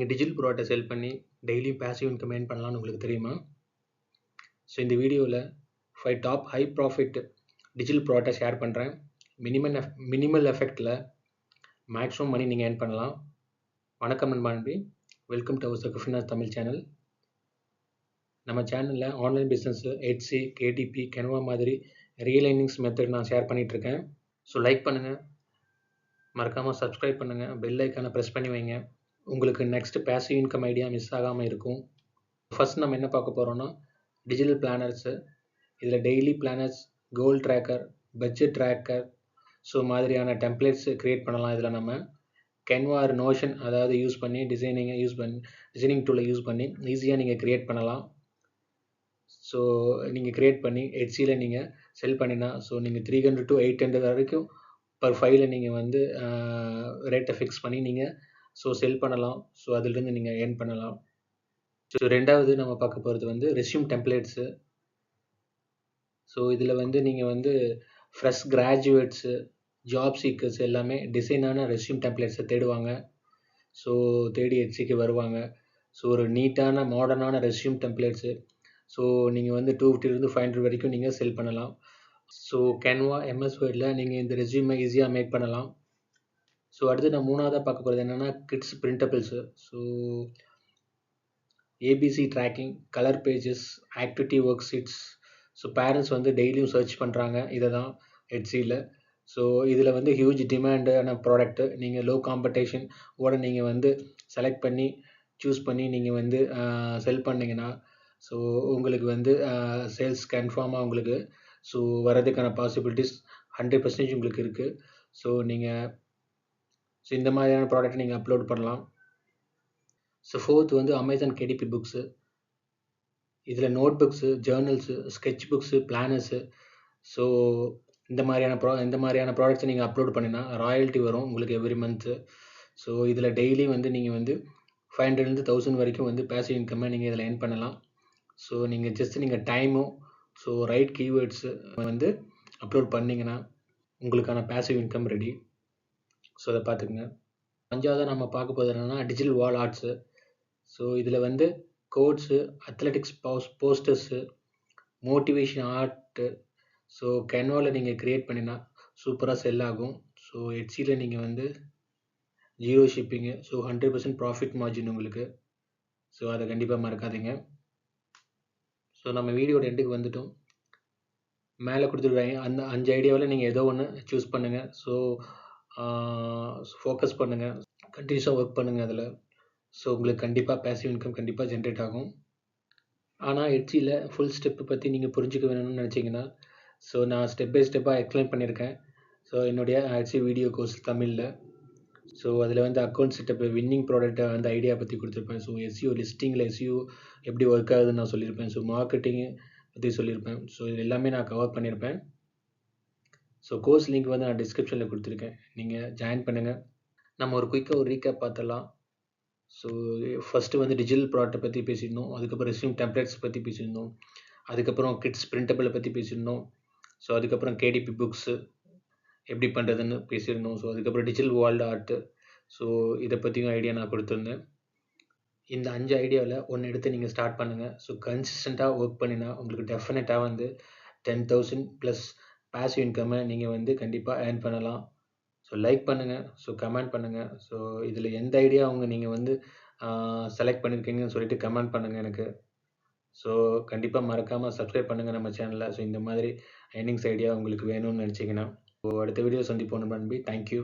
நீங்கள் டிஜிட்டல் ப்ராடக்ட்டை செல் பண்ணி டெய்லியும் பேசிவ் இன்கம் ஏர்ன் பண்ணலாம்னு உங்களுக்கு தெரியுமா? ஸோ இந்த வீடியோவில் 5 டாப் ஹை ப்ராஃபிட் டிஜிட்டல் ப்ராடக்ட்டை ஷேர் பண்ணுறேன். மினிமல் எஃபெக்டில் மேக்ஸிமம் மணி நீங்கள் ஏர்ன் பண்ணலாம். வணக்கம் நண்பி, வெல்கம் டு அவர் சகுஃபினாஸ் தமிழ் சேனல். நம்ம சேனலில் online business, Etsy, KDP, Canva மாதிரி ரியல் ஏர்னிங்ஸ் மெத்தட் நான் ஷேர் பண்ணிகிட்ருக்கேன். ஸோ லைக் பண்ணுங்கள், மறக்காமல் சப்ஸ்கிரைப் பண்ணுங்கள், பெல் ஐக்கானை ப்ரெஸ் பண்ணி வைங்க. உங்களுக்கு next passive income idea miss ஆகாமல் இருக்கும். ஃபர்ஸ்ட் நம்ம என்ன பார்க்க போகிறோம்னா டிஜிட்டல் பிளானர்ஸு. இதில் டெய்லி பிளானர்ஸ், கோல் ட்ராக்கர், பட்ஜெட் ட்ராக்கர் ஸோ மாதிரியான டெம்ப்ளேட்ஸ் க்ரியேட் பண்ணலாம். இதில் நம்ம கென்வா ஆர் நோஷன் அதாவது யூஸ் பண்ணி டிசைனிங் டூலை யூஸ் பண்ணி ஈஸியாக நீங்கள் க்ரியேட் பண்ணலாம். ஸோ நீங்கள் க்ரியேட் பண்ணி எட்சியில் நீங்கள் செல் பண்ணினா ஸோ நீங்கள் 300 to 800 வரைக்கும் பர் ஃபைலை நீங்கள் வந்து ரேட்டை ஃபிக்ஸ் பண்ணி நீங்கள் செல் பண்ணலாம். ஸோ அதிலிருந்து நீங்கள் ஏர்ன் பண்ணலாம். ஸோ ரெண்டாவது நம்ம பார்க்க போகிறது வந்து ரெஸ்யூம் டெம்ப்ளேட்ஸு. ஸோ இதில் வந்து நீங்கள் வந்து ஃப்ரெஷ் கிராஜுவேட்ஸு, ஜாப் சீக்கர்ஸ் எல்லாமே டிசைனான ரெஸ்யூம் டெம்ப்ளேட்ஸை தேடுவாங்க. ஸோ தேடி எட்சிக்கு வருவாங்க. ஸோ ஒரு நீட்டான மாடர்னான ரெஸ்யூம் டெம்ப்ளேட்ஸு. ஸோ நீங்கள் வந்து 250 to 500 வரைக்கும் நீங்கள் செல் பண்ணலாம். ஸோ கேன்வா, MS வேர்டில் நீங்கள் இந்த ரெஸ்யூமை ஈஸியாக மேக் பண்ணலாம். ஸோ அடுத்து நான் மூணாவதாக பார்க்க போகிறது என்னென்னா kids printables. So ABC tracking, colour pages, activity worksheets. So parents வந்து டெய்லியும் சர்ச் பண்ணுறாங்க இதை தான் எட்சியில். ஸோ இதில் வந்து ஹியூஜ் டிமாண்டான ப்ராடக்ட்டு. நீங்கள் லோ காம்படிஷன் ஓட நீங்கள் வந்து செலக்ட் பண்ணி சூஸ் பண்ணி நீங்கள் வந்து செல் பண்ணிங்கன்னா ஸோ உங்களுக்கு வந்து சேல்ஸ் கன்ஃபார்மாக உங்களுக்கு ஸோ வர்றதுக்கான பாசிபிலிட்டிஸ் 100% உங்களுக்கு இருக்குது. ஸோ நீங்கள் இந்த மாதிரியான ப்ராடக்ட் நீங்கள் அப்லோட் பண்ணலாம். ஸோ ஃபோர்த் வந்து அமேசான் கேடிபி புக்ஸு. இதில் notebooks, journals, sketchbooks, planners. So இந்த மாதிரியான ப்ராடக்ட்ஸை நீங்கள் அப்லோட் பண்ணினா ராயல்ட்டி வரும் உங்களுக்கு எவ்ரி மந்த்து. ஸோ இதில் டெய்லி வந்து நீங்கள் வந்து 500 to 1000 வரைக்கும் வந்து பேசிவ் இன்கம்மை நீங்கள் இதில் ஏர்ன் பண்ணலாம். ஸோ நீங்கள் டைமும் ஸோ ரைட் கீவேர்ட்ஸு வந்து அப்லோட் பண்ணிங்கன்னா உங்களுக்கான பேசிவ் இன்கம் ரெடி. ஸோ அதை பார்த்துக்குங்க. அஞ்சாவதாக நம்ம பார்க்க போகிறது என்னென்னா டிஜிட்டல் வால் ஆர்ட்ஸு. ஸோ இதில் வந்து quotes, athletics posters, motivation art. So கேன்வாவில் நீங்கள் க்ரியேட் பண்ணினா சூப்பராக செல் ஆகும். ஸோ எட்சியில் நீங்கள் வந்து 0 ஷிப்பிங்கு. ஸோ 100% ப்ராஃபிட் மார்ஜின் உங்களுக்கு. ஸோ அதை கண்டிப்பாக மறக்காதீங்க. ஸோ நம்ம வீடியோட எண்டுக்கு வந்துட்டோம். மேலே கொடுத்துருக்காங்க அந்த 5 ஐடியாவில் நீங்கள் ஏதோ ஒன்று சூஸ் பண்ணுங்கள். ஸோ ஃபோக்கஸ் பண்ணுங்கள், கண்டினியூஸாக ஒர்க் பண்ணுங்கள் அதில். ஸோ உங்களுக்கு கண்டிப்பாக பேசிவ் இன்கம் கண்டிப்பாக ஜென்ரேட் ஆகும். ஆனால் எட்சியில் ஃபுல் ஸ்டெப்பு பற்றி நீங்கள் புரிஞ்சுக்க வேணும்னு நினச்சிங்கன்னா ஸோ நான் ஸ்டெப் பை ஸ்டெப்பாக எக்ஸ்பிளைன் பண்ணியிருக்கேன். ஸோ என்னுடைய எட்சி வீடியோ கோர்ஸ் தமிழில். ஸோ அதில் வந்து அக்கௌண்ட் செட்டப்பு, வின்னிங் ப்ராடக்ட்டை வந்து ஐடியா பற்றி கொடுத்துருப்பேன். ஸோ எஸ்இஓ லிஸ்டிங்கில் எஸ்இஓ எப்படி ஒர்க் ஆகுதுன்னு நான் சொல்லியிருப்பேன். ஸோ மார்க்கெட்டிங்கு பற்றி சொல்லியிருப்பேன். ஸோ இது எல்லாமே நான் கவர் பண்ணியிருப்பேன். ஸோ கோர்ஸ் லிங்க் வந்து நான் டிஸ்கிரிப்ஷனில் கொடுத்துருக்கேன், நீங்கள் ஜாயின் பண்ணுங்கள். நம்ம ஒரு குயிக்காக ஒரு ரீகேப் பார்த்துடலாம். ஸோ ஃபஸ்ட்டு வந்து டிஜிட்டல் ப்ராடக்ட்டை பற்றி பேசியிருந்தோம். அதுக்கப்புறம் ரெஸ்யூம் டெம்ப்ளேட்ஸ் பற்றி பேசியிருந்தோம். அதுக்கப்புறம் கிட்ஸ் பிரிண்டபிளை பற்றி பேசியிருந்தோம். ஸோ அதுக்கப்புறம் கேடிபி புக்ஸு எப்படி பண்ணுறதுன்னு பேசியிருந்தோம். ஸோ அதுக்கப்புறம் டிஜிட்டல் வால் ஆர்ட்டு. ஸோ இதை பற்றியும் ஐடியா நான் கொடுத்துருந்தேன். இந்த 5 ஐடியாவில் ஒன்று எடுத்து நீங்கள் ஸ்டார்ட் பண்ணுங்கள். ஸோ கன்சிஸ்டண்ட்டாக ஒர்க் பண்ணினா உங்களுக்கு டெஃபினட்டாக வந்து 10,000 ப்ளஸ் பேசிவ் இன்கம்மை நீங்கள் வந்து கண்டிப்பாக ஏர்ன் பண்ணலாம். ஸோ லைக் பண்ணுங்கள், ஸோ கமெண்ட் பண்ணுங்கள். ஸோ இதில் எந்த ஐடியா நீங்கள் வந்து செலக்ட் பண்ணியிருக்கீங்கன்னு சொல்லிட்டு கமெண்ட் பண்ணுங்கள் எனக்கு. ஸோ கண்டிப்பாக மறக்காமல் சப்ஸ்கிரைப் பண்ணுங்கள் நம்ம சேனலில். ஸோ இந்த மாதிரி ஏர்னிங்ஸ் ஐடியா உங்களுக்கு வேணும்னு நினச்சிங்கன்னா ஸோ அடுத்த வீடியோ சந்திப்போம் நண்பி. தேங்க்யூ.